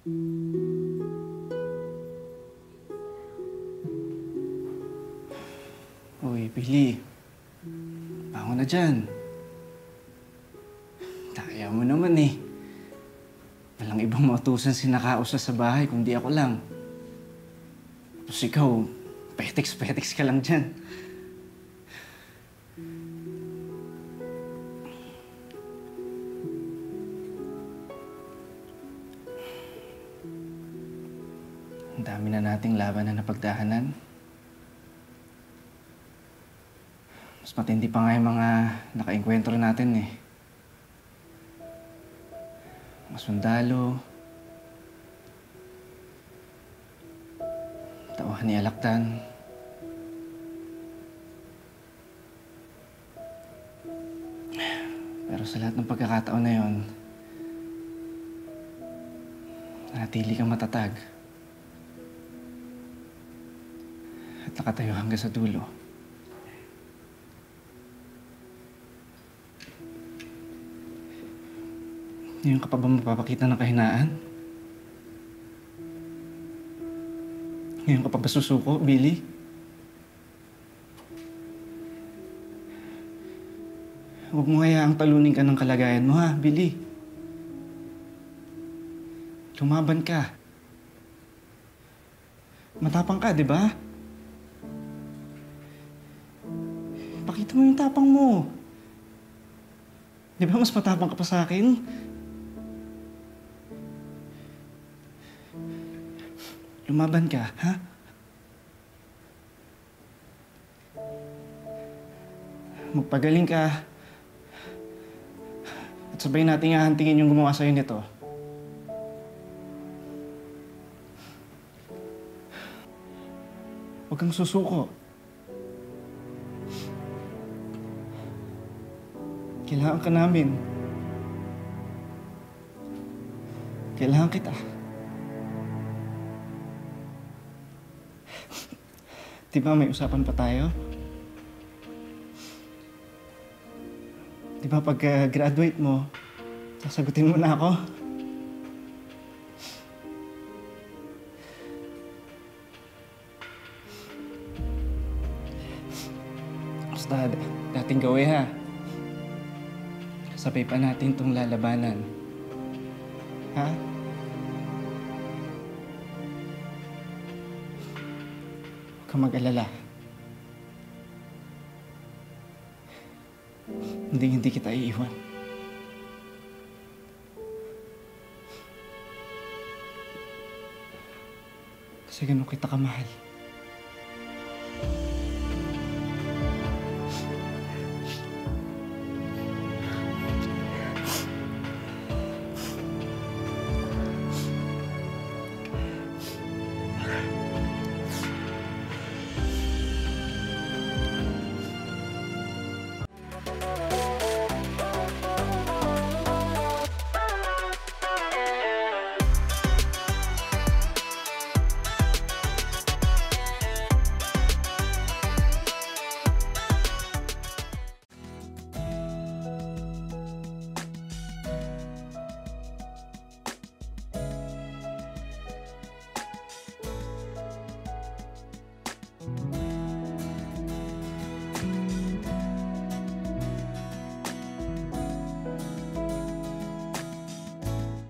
Uy, Billy. Bangon na dyan. Kaya mo naman eh. Walang ibang mautusan sinakausa sa bahay kundi ako lang. Tapos ikaw, petiks-petiks ka lang dyan. Ang dami na nating laban na napagdahanan. Mas matindi pa nga yung mga nakaengkwentro natin eh. Mga sundalo, tauhan ni Alakdan. Pero sa lahat ng pagkakataon na yon, nanatili kang matatag. At nakatayo hanggang sa dulo. Ngayon ka pa ba mapapakita ng kahinaan? Ngayon ka pa ba susuko, Billy? Huwag mo hayaang talunin ka ng kalagayan mo, ha, Billy? Lumaban ka. Matapang ka, di ba? Pakita mo yung tapang mo. Di ba mas matapang ka pa sa akin? Lumaban ka, ha? Magpagaling ka. At sabay nating hahantingin yung gumawa sa'yo nito. Huwag kang susuko. Kailangan ka namin. Kailangan kita. Di ba may usapan pa tayo? Di ba pagka-graduate mo, sasagutin mo na ako? Basta dating gawin ha. Sabay pa natin itong lalabanan. Ha? Huwag kang mag-alala. Hindi kita iiwan. Kasi ganun kita kamahal.